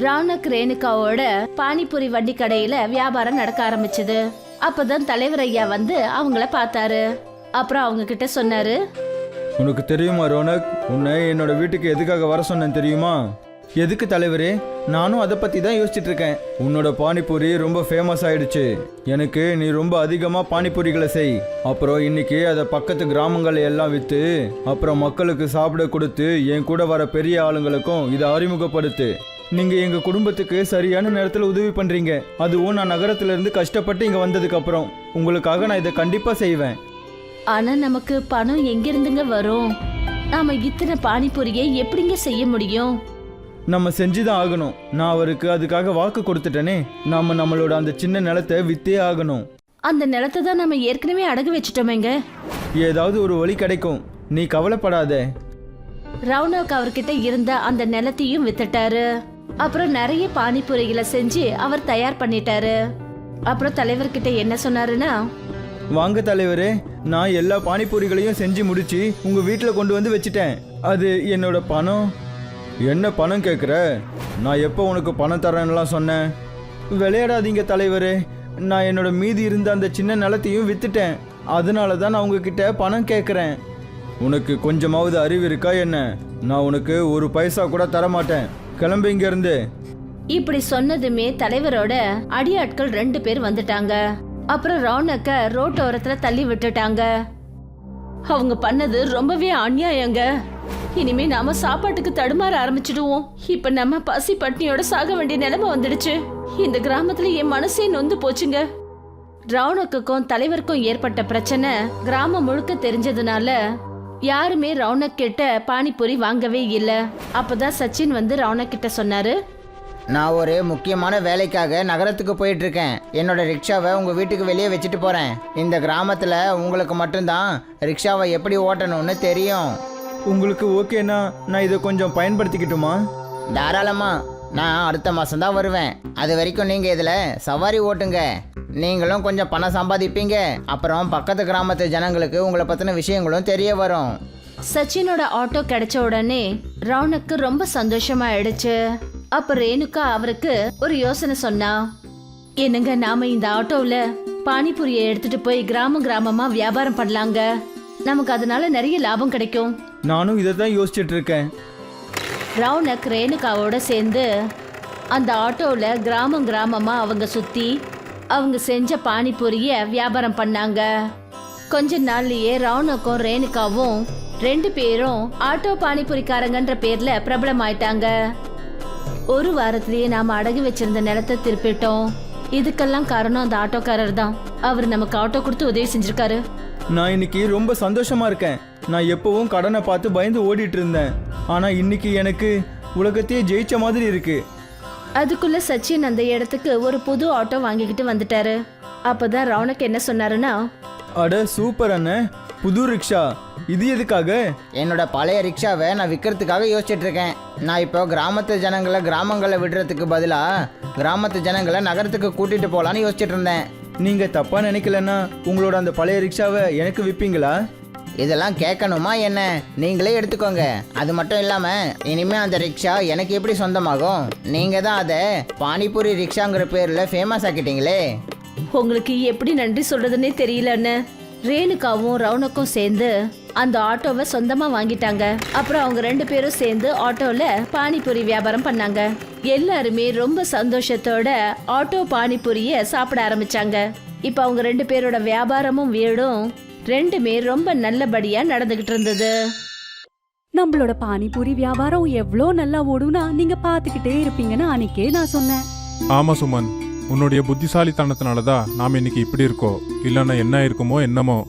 ரௌனக் ரேணுகாவோட பானிபூரி வண்டி கடையில வியாபாரம் நடக்க ஆரம்பிச்சது. அப்பதான் தலைவர் ஐயா வந்து அவங்கள பார்த்தாரு. அப்புறம் அவங்க கிட்ட சொன்னாரு, உனக்கு தெரியுமா ரோனக், உன்னை என்னோட வீட்டுக்கு எதுக்காக வர சொன்னேன் தெரியுமா? எதுக்கு தலைவரே? நானும் அதை பற்றி தான் யோசிச்சுட்டு இருக்கேன். உன்னோட பானிபூரி ரொம்ப ஃபேமஸ் ஆயிடுச்சு. எனக்கு நீ ரொம்ப அதிகமாக பானிபூரிகளை செய். அப்புறம் இன்னைக்கு அதை பக்கத்து கிராமங்களை எல்லாம் விற்று அப்புறம் மக்களுக்கு சாப்பிட கொடுத்து என் கூட வர பெரிய ஆளுங்களுக்கும் இதை அறிமுகப்படுத்து. நீங்கள் எங்கள் குடும்பத்துக்கு சரியான நேரத்தில் உதவி பண்ணுறீங்க. அதுவும் நான் நகரத்திலிருந்து கஷ்டப்பட்டு இங்கே வந்ததுக்கப்புறம் உங்களுக்காக நான் இதை கண்டிப்பாக செய்வேன். ஆனா நமக்கு பணம் எங்கிருந்துங்க வரும்? நாம இத்தனை பானிபூரியை எப்படிங்க செய்ய முடியும்? நம்ம செஞ்சுதான் ஆகணும். நான் அவருக்கு அதுக்காக வாக்கு கொடுத்துட்டேனே. நாம நம்மளோட அந்த சின்ன நிலத்தை வித்தே ஆகணும். அந்த நிலத்தை தான் நம்ம ஏற்கனவே அடகு வச்சுட்டோமேங்க. ஏதாவது ஒரு வழி கிடைக்கும், நீ கவலைப்படாத. ரௌனக் அவர்கிட்ட இருந்த அந்த நிலத்தையும் வித்துட்டாரு. அப்புறம் நிறைய பானிபூரிகளை செஞ்சு அவர் தயார் பண்ணிட்டாரு. அப்புறம் தலைவர்கிட்ட என்ன சொன்னாருன்னா, வாங்க தலைவரே, நான் எல்லா பானிபூரிகளையும் செஞ்சு முடிச்சு உங்க வீட்டில் கொண்டு வந்து வச்சுட்டேன். அது என்னோட பணம். என்ன பணம் கேட்குற? நான் எப்போ உனக்கு பணம் தரேன்னுலாம் சொன்னேன்? விளையாடாதீங்க தலைவரே, நான் என்னோட மீதி இருந்த அந்த சின்ன நிலத்தையும் வித்துட்டேன். அதனால தான் நான் உங்ககிட்ட பணம் கேட்குறேன். உனக்கு கொஞ்சமாவது அறிவு இருக்கா என்ன? நான் உனக்கு ஒரு பைசா கூட தரமாட்டேன். கிளம்பு இங்க இருந்து. இப்படி சொன்னதுமே தலைவரோட அடியாட்கள் 2 பேர் வந்துட்டாங்க. அப்புறம் ரௌனக்க ரோட்டோரத்துல தள்ளி விட்டுட்டாங்க. அவங்க பண்ணது ரொம்பவே அநியாயங்க. இனிமே நாம சாப்பாட்டுக்கு தடுமாற ஆரம்பிச்சிடுவோம். இப்ப நம்ம பசி பட்னியோட சாக வேண்டிய நிலைமை வந்துடுச்சு. இந்த கிராமத்துல என் மனசே நொந்து போச்சுங்க. ரௌனக்குக்கும் தலைவருக்கும் ஏற்பட்ட பிரச்சனை கிராமம் முழுக்க தெரிஞ்சதுனால யாருமே ரௌனக் கிட்ட பானிபூரி வாங்கவே இல்ல. அப்பதான் சச்சின் வந்து ரௌனக் கிட்ட சொன்னாரு, நான் ஒரு முக்கியமான வேலைக்காக நகரத்துக்கு போயிட்டு இருக்கேன். என்னோட ரிக்ஷாவை உங்கள் வீட்டுக்கு வெளியே வச்சுட்டு போகிறேன். இந்த கிராமத்தில் உங்களுக்கு மட்டும்தான் ரிக்ஷாவை எப்படி ஓட்டணும்னு தெரியும். உங்களுக்கு ஓகேனா நான் இதை கொஞ்சம் பயன்படுத்திக்கிட்டுமா? தாராளமாக. நான் அடுத்த மாதம் தான் வருவேன். அது வரைக்கும் நீங்கள் இதில் சவாரி ஓட்டுங்க. நீங்களும் கொஞ்சம் பணம் சம்பாதிப்பீங்க. அப்புறம் பக்கத்து கிராமத்து ஜனங்களுக்கு உங்களை பற்றின விஷயங்களும் தெரிய வரும். சச்சினோட ஆட்டோ கிடைச்ச உடனே ரௌனக்கு ரொம்ப சந்தோஷமா ஆயிடுச்சு. அப்ப ரேணுகா அவருக்கு ஒரு யோசனை சொன்னா, என்னங்க, நாம இந்த ஆட்டோவில் பானிபூரியை எடுத்துட்டு போய் கிராமமா வியாபாரம் பண்ணலாங்க. நமக்கு அதனால நிறைய லாபம் கிடைக்கும். நானும் இதை தான் யோசிச்சுட்டு இருக்கேன். ரௌனக் ரேணுகாவோட சேர்ந்து அந்த ஆட்டோவில் கிராமமா அவங்க சுத்தி அவங்க செஞ்ச பானிபூரிய வியாபாரம் பண்ணாங்க. கொஞ்ச நாள்லயே ரௌனக்கும் ரேணுகாவும் 2 பேரும் ஆட்டோ பானிபூரிக்காரங்கன்ற பேர்ல பிரபலமாயிட்டாங்க. ஒரு வாரத்திலேயே நாம அடகு வச்சிருந்த நிலத்தை திருப்பிட்டோம். இதுக்கெல்லாம் காரணம் அந்த ஆட்டோக்காரர் தான். அவர் நமக்கு ஆட்டோ கொடுத்து உதவி செஞ்சிருக்காரு. நான் இன்னைக்கு ரொம்ப சந்தோஷமா இருக்கேன். நான் எப்பவும் கடனை பார்த்து பயந்து ஓடிட்டு இருந்தேன். ஆனா இன்னைக்கு எனக்கு உலகத்தையே ஜெயிச்ச மாதிரி இருக்கு. அதுக்குள்ள சச்சின் அந்த இடத்துக்கு ஒரு புது ஆட்டோ வாங்கிக்கிட்டு வந்துட்டாரு. அப்பதான் ரௌனக் என்ன சொன்னாருன்னா, அட சூப்பர் அண்ணன், புது ரிக்ஷா. இது எதுக்காக? என்னோட பழைய ரிக்ஷாவை நான் விற்கிறதுக்காக யோசிச்சுட்டு இருக்கேன். நான் இப்போ கிராமத்து ஜனங்களை கிராமங்களை விடுறதுக்கு பதிலாக கிராமத்து ஜனங்களை நகரத்துக்கு கூட்டிகிட்டு போகலான்னு யோசிச்சுட்டு இருந்தேன். நீங்க தப்பா நினைக்கலன்னா உங்களோட அந்த பழைய ரிக்ஷாவை எனக்கு விற்பீங்களா? இதெல்லாம் கேட்கணுமா என்ன? நீங்களே எடுத்துக்கோங்க. அது மட்டும் இல்லாமல் இனிமேல் அந்த ரிக்ஷா எனக்கு எப்படி சொந்தமாகும்? நீங்கள் தான் அதை பானிபூரி ரிக்ஷாங்கிற பேரில் ஃபேமஸ் ஆக்கிட்டீங்களே. உங்களுக்கு எப்படி நன்றி சொல்றதுன்னே தெரியலன்னு. ரேணுகாவும் ரௌனக்கும் சேர்ந்து அந்த ஆட்டோவை சொந்தமா வாங்கிட்டாங்க. அப்புறம் அவங்க 2 பேரும் சேர்ந்து ஆட்டோல பானிபூரி வியாபாரம் பண்ணாங்க. எல்லாருமே ரொம்ப சந்தோஷத்தோட ஆட்டோ பானிபூரிய சாப்பிட ஆரம்பிச்சாங்க. இப்ப அவங்க 2 பேரோட வியாபாரமும் வீடும் 2மே ரொம்ப நல்லபடியா நடந்துகிட்டு இருந்தது. நம்மளோட பானிபூரி வியாபாரம் எவ்வளோ நல்லா ஓடும்னா நீங்க பாத்துக்கிட்டே இருப்பீங்கன்னு அன்னைக்கே நான் சொன்னேன். ஆமா சுமன், உன்னுடைய புத்திசாலித்தனத்தினாலதான் நாம இன்னைக்கு இப்படி இருக்கோம். இல்லைன்னா என்ன இருக்குமோ என்னமோ.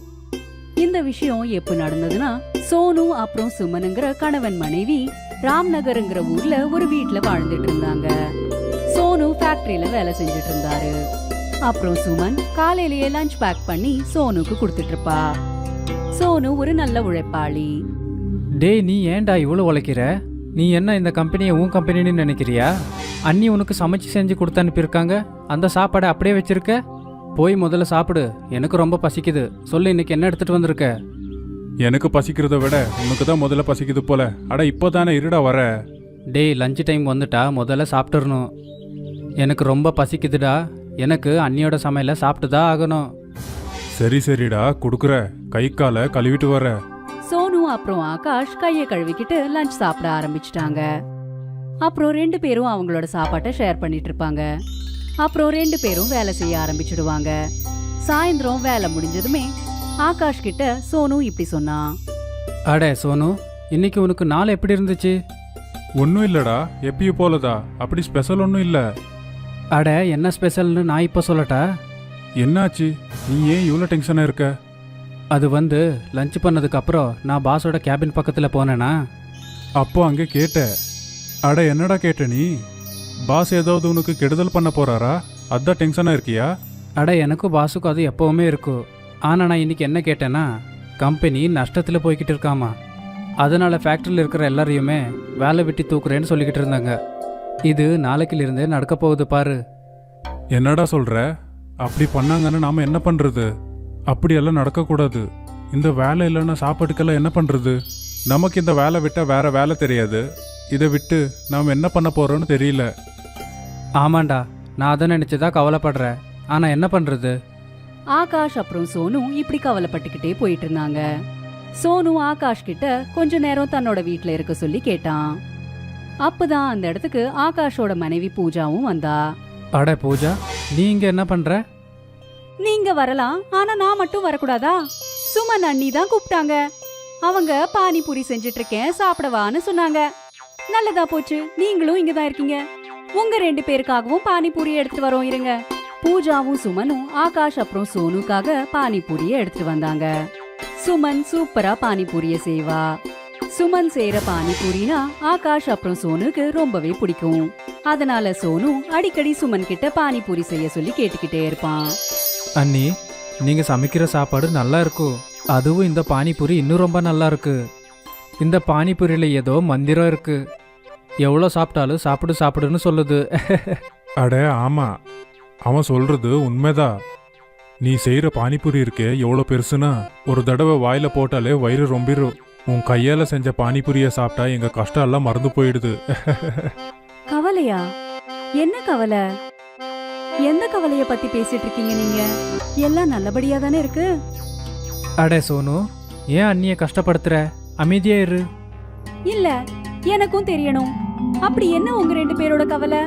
இந்த விஷயம் எப்ப நடந்ததுன்னா, சோனு அப்புறம் சுமனுங்கிற கணவன் மனைவி ராம்நகர்ங்கிற ஊர்ல ஒரு வீட்ல வாழ்ந்துட்டு இருந்தாங்க. சோனு ஃபேக்டரியில வேலை செஞ்சுட்டு இருந்தாரு. அப்புறம் சுமன் காலையிலேயே லஞ்ச் பேக் பண்ணி சோனுக்கு கொடுத்துட்டு இருப்பா. சோனு ஒரு நல்ல உழைப்பாளி. டேய், நீ ஏன்டா இவ்வளோ உழைக்கிற? நீ என்ன இந்த கம்பெனியை உன் கம்பெனின்னு நினைக்கிறியா? அண்ணி உனக்கு சமைச்சு செஞ்சு கொடுத்து அனுப்பியிருக்காங்க, அந்த சாப்பாடை அப்படியே வச்சிருக்க. போய் முதல்ல சாப்பிடு, எனக்கு ரொம்ப பசிக்குது. சொல்லு, இன்னைக்கு என்ன எடுத்துட்டு வந்திருக்க? எனக்கு பசிக்கிறத விட உனக்கு தான் முதல்ல பசிக்குது போல. அட இப்போதானே இருடா வர. டேய், லஞ்ச் டைம் வந்துட்டா முதல்ல சாப்பிட்டுறணும். எனக்கு ரொம்ப பசிக்குதுடா, எனக்கு அண்ணியோட சமையலை சாப்பிட்டு தான் ஆகணும். சரி சரிடா, கொடுக்குற. கை காலை கழுவிட்டு வர. சோனு அப்புறம் ஆகாஷ் கையை கழுவிக்கிட்டு லஞ்ச் சாப்பிட ஆரம்பிச்சிட்டாங்க. அப்புறம் 2 பேரும் அவங்களோட சாப்பாட்டை ஷேர் பண்ணிட்டு இருப்பாங்க. அப்புறம் 2 பேரும் வேலை செய்ய ஆரம்பிச்சிடுவாங்க. சாயந்தரம் வேலை முடிஞ்சதுமே ஆகாஷ் கிட்ட சோனு இப்படி சொன்னான். அடே சோனு, இன்னைக்கு உனக்கு நாள் எப்படி இருந்துச்சு? ஒன்றும் இல்லடா, எப்பயும் போலதா. அப்படி ஸ்பெஷல் ஒன்றும் இல்லை. அட, என்ன ஸ்பெஷல்னு நான் இப்போ சொல்லட்டா? என்னாச்சு? நீ ஏன் இவ்வளோ டென்ஷனாக இருக்க? அது வந்து லஞ்ச் பண்ணதுக்கு அப்புறம் நான் பாஸோட கேபின் பக்கத்தில் போனேனா, அப்போ அங்கே கேட்ட. அட என்னடா கேட்ட நீ? பாஸ் ஏதாவது உனக்கு கெடுதல் பண்ண போறாரா? அதான் டென்ஷனாக இருக்கியா? அட எனக்கும் பாஸுக்கும் அது எப்போவுமே இருக்கும். ஆனால் நான் இன்னைக்கு என்ன கேட்டேன்னா, கம்பெனி நஷ்டத்தில் போய்கிட்டு இருக்காமா, அதனால ஃபேக்ட்ரியில் இருக்கிற எல்லாரையுமே வேலை விட்டு தூக்குறேன்னு சொல்லிக்கிட்டு இருந்தாங்க. இது நாளைக்கிலிருந்தே நடக்க போகுது பாரு. என்னடா சொல்ற? அப்படி பண்ணாங்கன்னு நாம என்ன பண்றது? அப்படியெல்லாம் நடக்கக்கூடாது. இந்த வேலை இல்லைன்னா சாப்பாட்டுக்கெல்லாம் என்ன பண்றது? நமக்கு இந்த வேலை விட்டா வேற வேலை தெரியாது. இதை விட்டு நாம் என்ன பண்ண போறோம்னு தெரியல. ஆமாண்டா, நான் அதை நினச்சிதான் கவலைப்படுறேன். ஆனால் என்ன பண்ணுறது? ஆகாஷ் அப்புறம் சோனு இப்படி கவலைப்பட்டுக்கிட்டே போயிட்டு இருந்தாங்க. சோனு ஆகாஷ் கிட்ட கொஞ்ச நேரம் தன்னோட வீட்ல இருக்க சொல்லி கேட்டான். அப்பதான் அந்த இடத்துக்கு ஆகாஷோட மனைவி பூஜாவும் வந்தா. அட பூஜா, நீ இங்கே என்ன பண்ணுற? நீங்க வரலாம், ஆனா நான் மட்டும் வரக்கூடாதா? சுமன் அண்ணி தான் கூப்பிட்டாங்க. அவங்க பானிபூரி செஞ்சிட்டு இருக்கேன், சாப்பிடவான்னு சொன்னாங்க. நல்லதா போச்சு, நீங்களும் இங்க தான் இருக்கீங்க. உங்க 2 பேருக்காகவும் பானிபூரி எடுத்துட்டு வரோம், இருங்க. பூஜாவும் சுமனும் ஆகாஷ் அப்புறம் சோனுக்காக பானிபூரிய எடுத்துட்டு வந்தாங்க. சுமன் சூப்பரா பானிபூரிய செய்வா. சுமன் செய்யற பானிபூரினா ஆகாஷ் அப்புறம் சோனுக்கு ரொம்பவே பிடிக்கும். அதனால சோனு அடிக்கடி சுமன் கிட்ட பானிபூரி செய்ய சொல்லி கேட்டுக்கிட்டே இருப்பான். அண்ணி, நீங்கள் சமைக்கிற சாப்பாடு நல்லா இருக்கும். அதுவும் இந்த பானிபூரி இன்னும் ரொம்ப நல்லா இருக்கு. இந்த பானிபூரியில் ஏதோ மந்திரம் இருக்கு. எவ்வளோ சாப்பிட்டாலும் சாப்பிடு சாப்பிடுன்னு சொல்லுது. அட ஆமா, அவன் சொல்றது உண்மைதான். நீ செய்யற பானிபூரி இருக்கே எவ்வளோ பெருசுனா, ஒரு தடவை வாயில போட்டாலே வயிறு ரொம்பிரும். உன் கையால செஞ்ச பானிபூரியை சாப்பிட்டா எங்க கஷ்டம் எல்லாம் மறந்து போயிடுது. கவலையா? என்ன கவலை? எந்த கவலைய பத்தி பேசிட்டு இருக்கீங்க நீங்க? எல்லாம் நல்லபடியா தானே இருக்கு. அடே சோனு, ஏன் அண்ணியை கஷ்டப்படுத்துற? அமைதியா இரு. இல்ல, எனக்கும் தெரியணும். அப்படி என்ன உங்க 2 பேரோட கவலை?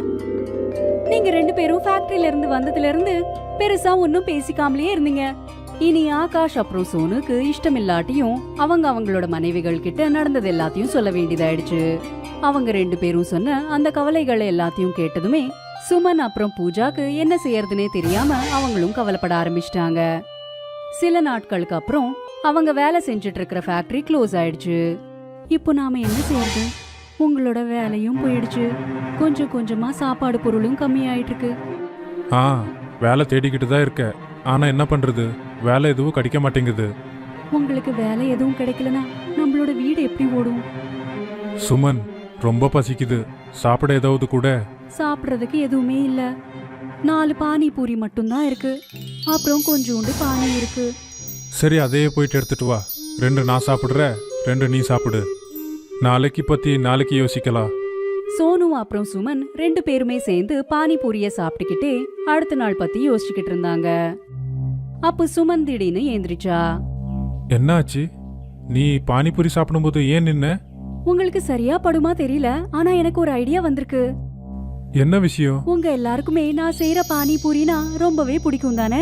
நீங்க 2 பேரும் ஃபேக்டரியில இருந்து வந்ததுல இருந்து பெருசா ஒன்னும் பேசிக்காமலே இருந்தீங்க. இனி ஆகாஷ் அப்புறம் சோனுக்கு இஷ்டமில்லாட்டியும் அவங்க அவங்களோட மனைவிகள் கிட்ட நடந்தது எல்லாத்தையும் சொல்ல வேண்டியதாயிடுச்சு. அவங்க 2 பேரும் சொன்ன அந்த கவலைகள் எல்லாத்தையும் கேட்டதுமே சுமன் அப்புறம் பூஜாக்கு என்ன செய்யறதுனே தெரியாம அவங்களும் கவலைப்பட ஆரம்பிச்சிட்டாங்க. சில நாட்களுக்கு அப்புறம் அவங்க வேலை செஞ்சுட்டு இருக்கிற ஃபேக்டரி க்ளோஸ் ஆயிடுச்சு. இப்போ நாம என்ன செய்யறது? உங்களோட வேலையும் போயிடுச்சு. கொஞ்சம் கொஞ்சமா சாப்பாடு பொருளும் கம்மி ஆயிட்டு இருக்கு. ஆ, வேலை தேடிக்கிட்டு தான் இருக்க. ஆனா என்ன பண்றது? வேலை எதுவும் கிடைக்க மாட்டேங்குது. உங்களுக்கு வேலை எதுவும் கிடைக்கலனா நம்மளோட வீடு எப்படி ஓடும்? சுமன், ரொம்ப பசிக்குது. சாப்பிட ஏதாவது கூட. சாப்பிட்றதுக்கு எதுவுமே இல்ல. 4 பானிபூரி மட்டும்தான் இருக்கு. அப்புறம் கொஞ்சோண்டு பானி இருக்கு. சரி, அதையே போயிட்டு எடுத்துட்டு வா. 2 நான் சாப்பிடுற, 2 நீ சாப்பிடு. நாளைக்கு பத்தி நாளைக்கு யோசிக்கலாம். சோனு அப்புறம் சுமன் 2 பேருமே சேர்ந்து பானிபூரிய சாப்பிட்டுக்கிட்டே அடுத்த நாள் பத்தி யோசிச்சுக்கிட்டு இருந்தாங்க. அப்ப சுமன் திடீர்னு ஏந்திரிச்சா. என்னாச்சு? நீ பானிபூரி சாப்பிடும்போது ஏன் நின்ன? உங்களுக்கு சரியா படுமா தெரியல, ஆனா எனக்கு ஒரு ஐடியா வந்திருக்கு. என்ன விஷயம்? உங்க எல்லாருக்குமே நான் செய்யற பானிபூரினா ரொம்பவே பிடிக்கும் தானே?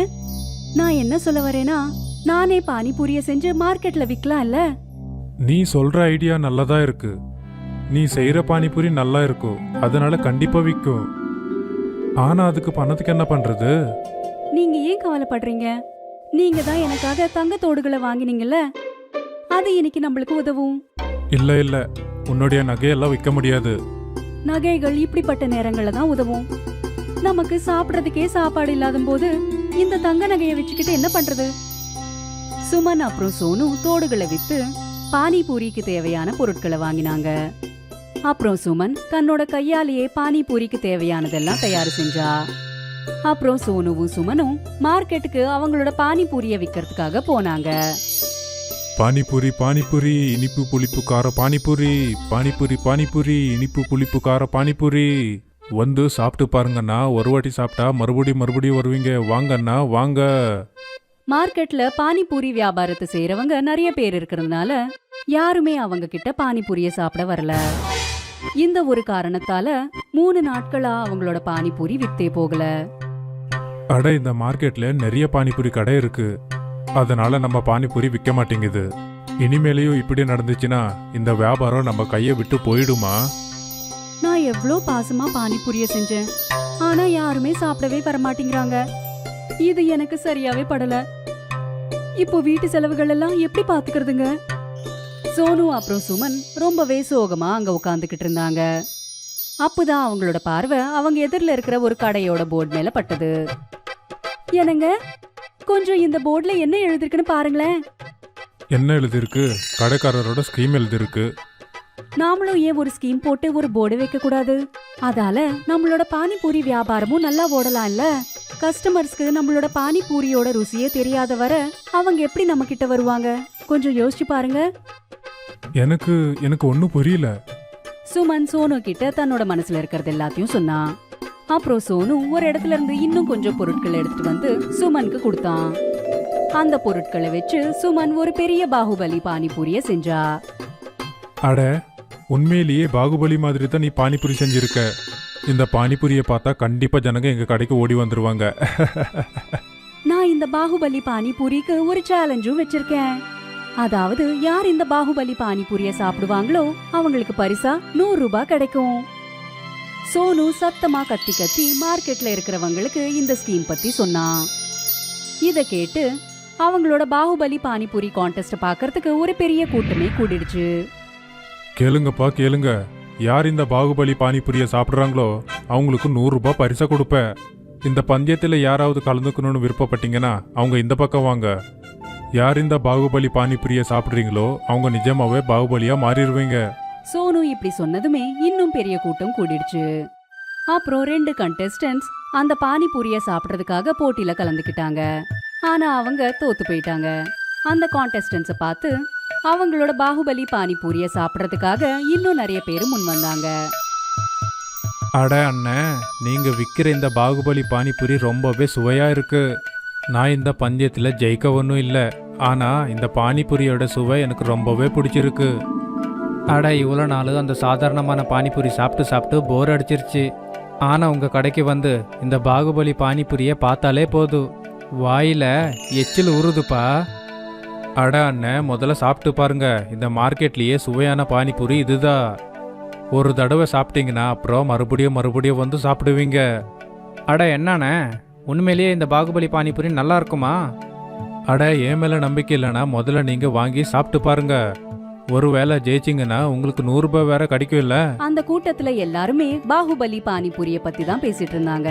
நான் என்ன சொல்ல வரேனா, நானே பானிபூரிய செஞ்சு மார்க்கெட்ல விக்கலாம்ல. நீ சொல்ற ஐடியா நல்லதா இருக்கு. நீ செய்யற பானிபூரி நல்லா இருக்கும், அதனால கண்டிப்பா விற்கும். ஆனா அதுக்கு பணத்துக்கு என்ன பண்றது? நீங்க ஏன் கவலைப்படுறீங்க? நீங்க தான் எனக்காக தங்கத்தோடுகளை வாங்கினீங்கல்ல, அது இன்னைக்கு நம்மளுக்கு உதவும். இல்ல இல்ல, உன்னுடைய நகையெல்லாம் விற்க முடியாது. நகைகள் இப்படிப்பட்ட நேரங்கள்ல தான் உதவும். நமக்கு சாப்பிடறதுக்கே சாப்பாடு இல்லாத போது இந்த தங்க நகையை வச்சுக்கிட்டு என்ன பண்றது? சுமன் அப்புறம் சோனு தோடுகளை வித்து பானிபூரிக்கு தேவையான பொருட்களை வாங்கினாங்க. அப்புறம் சுமன் தன்னோட கையாலேயே பானிபூரிக்கு தேவையானதெல்லாம் தயார் செஞ்சா. அப்புறம் சோனுவும் சுமனும் மார்க்கெட்டுக்கு அவங்களோட பானிபூரிய விக்கிறதுக்காக போனாங்க. பானிபூரி பானிபூரி இனிப்பு புளிப்பு கார பானிபூரி பானிபூரி பானிபூரி இனிப்பு புளிப்பு கார பானிபூரி வந்து சாப்பிட்டு பாருங்கண்ணா. ஒரு வாட்டி சாப்பிட்டா மறுபடியும் வருவீங்க. வாங்கண்ணா வாங்க. மார்க்கெட்ல பானிபூரி வியாபாரத்தை செய்யறவங்க நிறைய பேர் இருக்கிறதுனால யாருமே அவங்க கிட்ட பானிபூரிய சாப்பிட வரல. இந்த ஒரு காரணத்தால 3 நாட்களா அவங்களோட பானிபூரி வித்தே போகல. அட, இந்த மார்க்கெட்ல நிறைய பானிபூரி கடை இருக்கு, அதனால நம்ம பானிபூரி விற்க மாட்டேங்குது. இனிமேலையும் இப்படி நடந்துச்சுன்னா இந்த வியாபாரம் நம்ம கையை விட்டு போயிடுமா? நான் எவ்ளோ பாசமா பானிபூரிய செஞ்சேன், ஆனா யாருமே சாப்பிடவே வரமாட்டேங்கிறாங்க. இது எனக்கு சரியாவே படல. இப்போ வீட்டு செலவுகள் எல்லாம் எப்படி பாத்துக்கிறதுங்க? சோனு அப்புறம் சுமன் ரொம்பவே சோகமா அங்க உட்காந்துக்கிட்டு இருந்தாங்க. அப்பதான் அவங்களோட பார்வை அவங்க எதிரில இருக்கிற ஒரு கடையோட போர்டு மேல பட்டது. என்னங்க, கொஞ்சம் இந்த போர்டுல என்ன எழுதிருக்குன்னு பாருங்களேன். என்ன எழுதிருக்கு? கடைக்காரரோட ஸ்கீம் எழுதிருக்கு. நாமளும் ஏன் ஒரு ஸ்கீம் போட்டு ஒரு போர்டு வைக்க கூடாது? அதால நம்மளோட பானிபூரி வியாபாரமும் நல்லா ஓடலாம் இல்ல? கஸ்டமர்ஸ்க்கு நம்மளோட பானிபூரியோட ருசியே தெரியாத வர அவங்க எப்படி நம்ம கிட்ட வருவாங்க? கொஞ்சம் யோசிச்சு பாருங்க. எனக்கு ஒன்னும் புரியல. சுமன் சோனு கிட்ட தன்னோட மனசுல இருக்கிறது எல்லாத்தையும் சொன்னான். அப்புறம் சோனு ஒரு இடத்துல இருந்து இன்னும் கொஞ்சம் பொருட்கள் எடுத்துட்டு வந்து சுமனுக்கு கொடுத்தான். அந்த பொருட்களை வச்சு சுமன் ஒரு பெரிய பாகுபலி பானிபூரிய செஞ்சா. அட, உண்மையிலேயே பாகுபலி மாதிரி தான் நீ பானிபூரி செஞ்சிருக்க. இந்த பானிபூரியை பார்த்தா கண்டிப்பா ஜனங்க எங்க கடைக்கு ஓடி வந்துருவாங்க. நான் இந்த பாகுபலி பானிபூரிக்கு ஒரு சேலஞ்சும் வச்சிருக்கேன். அதாவது யார் இந்த பாகுபலி பானிபூரிய சாப்பிடுவாங்களோ அவங்களுக்கு பரிசா 100 ரூபாய் கிடைக்கும். சோனு சத்தமா கத்தி கத்தி மார்க்கெட்ல இருக்கிறவங்களுக்கு இந்த ஸ்கீம் பத்தி சொன்னான். இத கேட்டு அவங்களோட பாகுபலி பானிபூரி கான்டெஸ்ட் பாக்கிறதுக்கு ஒரு பெரிய கூட்டமே கூடிடுச்சு. கேளுங்கப்பா கேளுங்க, யார் இந்த பாகுபலி பானிபூரியை சாப்பிட்றாங்களோ அவங்களுக்கு 100 ரூபாய் பரிசா கொடுப்பேன். இந்த பந்தயத்தில் யாராவது கலந்துக்கணும்னு விருப்பப்பட்டீங்கன்னா அவங்க இந்த பக்கம் வாங்க. யார் இந்த பாகுபலி பானிபூரியை சாப்பிட்றீங்களோ அவங்க நிஜமாவே பாகுபலியா மாறிடுவீங்க. சோனு இப்படி சொன்னதுமே இன்னும் பெரிய கூட்டம் கூடிடுச்சு. அப்புறம் 2 கண்டெஸ்டன்ட்ஸ் அந்த பானிபூரிய சாப்பிடுறதுக்காக போட்டியில கலந்துக்கிட்டாங்க. ஆனா அவங்க தோத்து போயிட்டாங்க. அந்த கான்டெஸ்டன்ஸை பார்த்து அவங்களோட பாகுபலி பானிபூரிய சாப்பிடுறதுக்காக இன்னும் நிறைய பேர் முன் வந்தாங்க. அட அண்ணன், நீங்க விற்கிற இந்த பாகுபலி பானிபூரி ரொம்பவே சுவையா இருக்கு. நான் இந்த பந்தயத்தில் ஜெயிக்க ஒன்றும் இல்லை, ஆனா இந்த பானிபூரியோட சுவை எனக்கு ரொம்பவே பிடிச்சிருக்கு. அட, இவ்வளோ நாள் அந்த சாதாரணமான பானிபூரி சாப்பிட்டு சாப்பிட்டு போர் அடிச்சிருச்சு. ஆனால் உங்கள் கடைக்கு வந்து இந்த பாகுபலி பானிபூரியை பார்த்தாலே போதும், வாயில எச்சில் ஊறுதுப்பா. அட அண்ணன், முதல்ல சாப்பிட்டு பாருங்க. இந்த மார்க்கெட்லேயே சுவையான பானிபூரி இதுதான். ஒரு தடவை சாப்பிட்டீங்கன்னா அப்புறம் மறுபடியும் வந்து சாப்பிடுவீங்க. அட என்னண்ணே, உண்மையிலேயே இந்த பாகுபலி பானிபூரி நல்லா இருக்குமா? அட, என் மேலே நம்பிக்கை இல்லைன்னா முதல்ல நீங்கள் வாங்கி சாப்பிட்டு பாருங்க. ஒருவேளை ஜெயிச்சிங்கன்னா உங்களுக்கு 100 ரூபாய் வேற கிடைக்கும் இல்ல? அந்த கூட்டத்துல எல்லாருமே பாகுபலி பானிபூரிய பத்தி தான் பேசிட்டு இருந்தாங்க.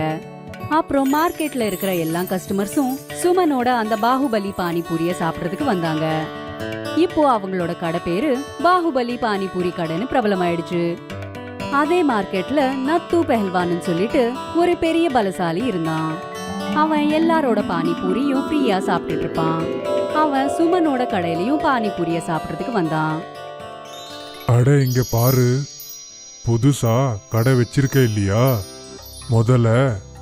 அப்புறம் மார்க்கெட்ல இருக்கிற எல்லா கஸ்டமர்ஸும் சுமனோட அந்த பாகுபலி பானிபூரிய சாப்பிடுறதுக்கு வந்தாங்க. இப்போ அவங்களோட கடை பேரு பாகுபலி பானிபூரி கடைன்னு பிரபலமாயிடுச்சு. அதே மார்க்கெட்ல நத்து பெஹல்வான்னு சொல்லிட்டு ஒரு பெரிய பலசாலி இருந்தான். அவன் எல்லாரோட பானிபூரியும் ஃப்ரீயா சாப்பிட்டுட்டு இருப்பான். அவன் சுமனோட கடையிலயும் பானிபூரிய சாப்பிடுறதுக்கு வந்தான். அட, இங்க பாரு, புதுசா கடை வச்சிருக்க இல்லையா? முதல்ல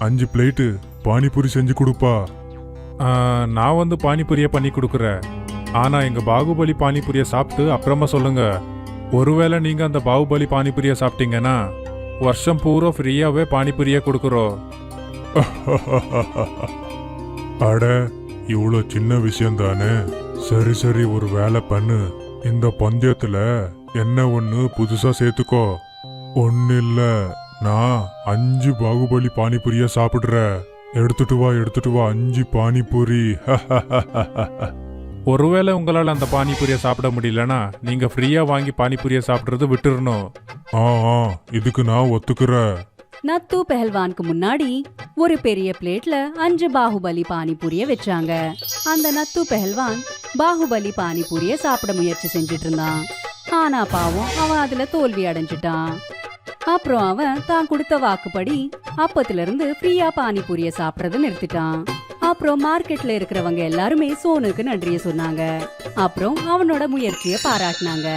5 பிளேட்டு பானிபூரி செஞ்சு கொடுப்பா. நான் வந்து பானிபூரியை பண்ணி கொடுக்குறேன். ஆனா எங்க பாகுபலி பானிபூரியை சாப்பிட்டு அப்புறமா சொல்லுங்க. ஒருவேளை நீங்க அந்த பாகுபலி பானிபூரியை சாப்பிட்டீங்கன்னா வருஷம் பூரா ஃப்ரீயாவே பானிபூரியை கொடுக்குறோம். அட, இவ்வளோ சின்ன விஷயம் தானே. சரி, ஒரு வேலை பண்ணு. இந்த பந்தயத்துல என்ன ஒண்ணு புதுசா சேர்த்துக்கோ. ஒன்னு இல்ல, நான் 5 பாகுபலி பானிபூரிய சாப்பிடுறேன். எடுத்துட்டு வா 5 பானிபூரி. ஒருவேளை உங்களால் அந்த பானிபூரியை சாப்பிட முடியலன்னா நீங்க ஃப்ரீயா வாங்கி பானிபூரியை சாப்பிட்றது விட்டுறணும். இதுக்கு நான் ஒத்துக்கிறேன். நத்து பெஹல்வானுக்கு முன்னாடி ஒரு பெரிய பிளேட்ல 5 பாகுபலி பானிபூரிய வச்சாங்க. அந்த நத்து பெஹல்வான் பாகுபலி பானிபூரிய சாப்பிட முயற்சி செஞ்சுட்டு இருந்தான். ஆனா பாவம் அவன் அதுல தோல்வி அடைஞ்சிட்டான். அப்புறம் அவன் தான் கொடுத்த வாக்குப்படி அப்பத்துல இருந்து ஃப்ரீயா பானிபூரிய சாப்பிடறத நிறுத்திட்டான். அப்புறம் மார்க்கெட்ல இருக்கிறவங்க எல்லாருமே சோனுக்கு நன்றிய சொன்னாங்க. அப்புறம் அவனோட முயற்சியை பாராட்டினாங்க.